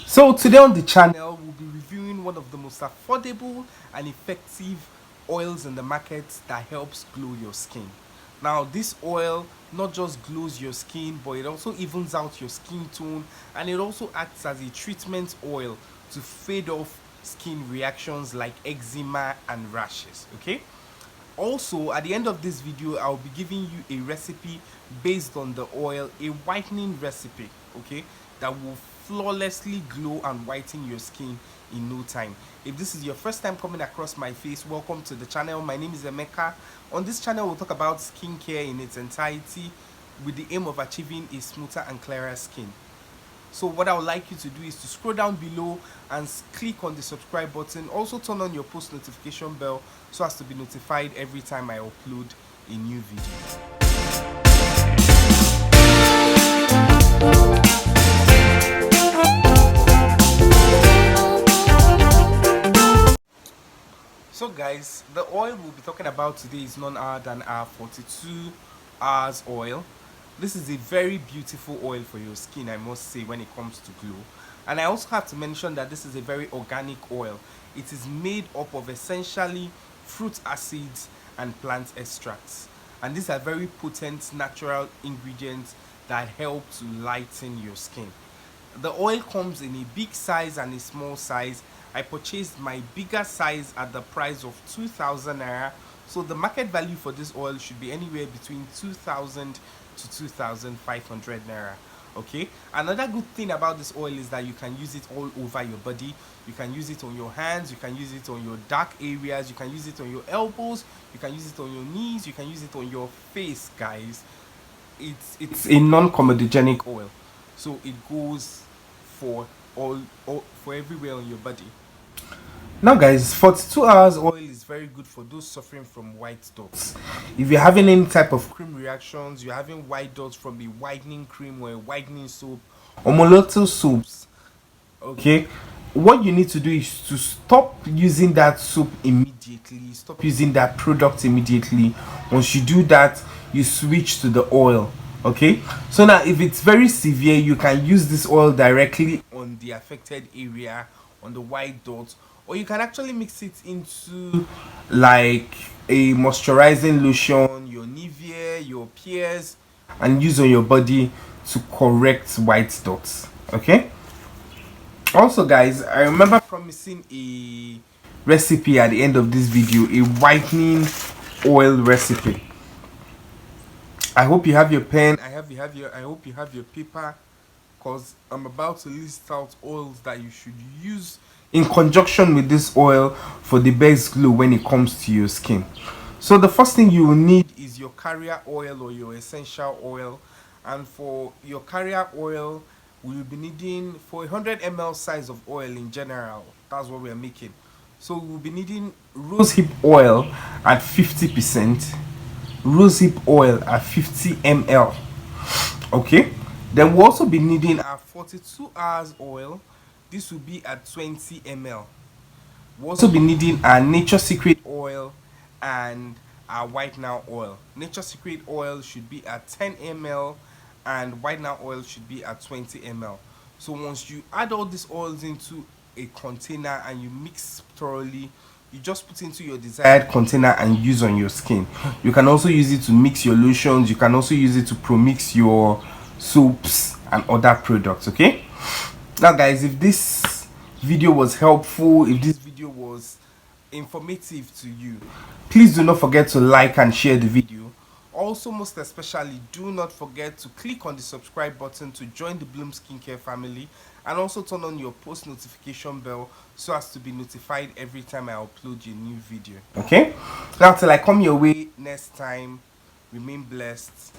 So today on the channel we'll be reviewing one of the most affordable and effective oils in the market that helps glow your skin. Now this oil not just glows your skin, but it also evens out your skin tone, and it also acts as a treatment oil to fade off skin reactions like eczema and rashes. Okay, also at the end of this video I'll be giving you a recipe based on the oil, a whitening recipe, okay, that will flawlessly glow and whiten your skin in no time. If this is your first time coming across my face, welcome to the channel. My name is Emeka. On this channel we'll talk about skincare in its entirety with the aim of achieving a smoother and clearer skin. So what I would like you to do is to scroll down below and click on the subscribe button. Also turn on your post notification bell so as to be notified every time I upload a new video. So guys, the oil we'll be talking about today is none other than our 42 hours oil. This is a very beautiful oil for your skin, I must say, when it comes to glow. And I also have to mention that this is a very organic oil. It is made up of essentially fruit acids and plant extracts, and these are very potent natural ingredients that help to lighten your skin. The oil comes in a big size and a small size. I purchased my bigger size at the price of 2,000 naira. So the market value for this oil should be anywhere between 2,000 to 2,500 naira. Okay, another good thing about this oil is that you can use it all over your body. You can use it on your hands, you can use it on your dark areas, you can use it on your elbows, you can use it on your knees, you can use it on your face, guys. It's a non-comedogenic oil, so it goes for all for everywhere on your body. Now guys, 42 hours oil is very good for those suffering from white dots. If you're having any type of cream reactions, you're having white dots from a whitening cream or a whitening soap or mulatto soaps, okay, what you need to do is to stop using that soap immediately, stop using that product immediately. Once you do that, you switch to the oil. Okay, so now if it's very severe, you can use this oil directly on the affected area, on the white dots, or you can actually mix it into like a moisturizing lotion, your Nivea, your Peers, and use on your body to correct white dots. Okay, also guys, I remember promising a recipe at the end of this video, a whitening oil recipe. I hope you have your pen. I hope you have your paper, because I'm about to list out oils that you should use in conjunction with this oil for the best glow when it comes to your skin. So the first thing you will need is your carrier oil or your essential oil. And for your carrier oil, we will be needing, for 100 ml size of oil in general, that's what we are making. So we'll be needing rosehip oil at 50%, rosehip oil at 50 ml. Okay, then we'll also be needing our 42 hours oil. This will be at 20 ml. We'll also be needing our nature secret oil and our white now oil. Nature secret oil should be at 10 ml and white now oil should be at 20 ml. So once you add all these oils into a container and you mix thoroughly, you just put into your desired container and use on your skin. You can also use it to mix your lotions, you can also use it to pro-mix your soaps and other products. Okay, now guys, if this video was helpful, if this video was informative to you, please do not forget to like and share the video. Also, most especially, do not forget to click on the subscribe button to join the Bloom Skincare family, and also turn on your post notification bell so as to be notified every time I upload a new video. Okay, now till I come your way next time, remain blessed.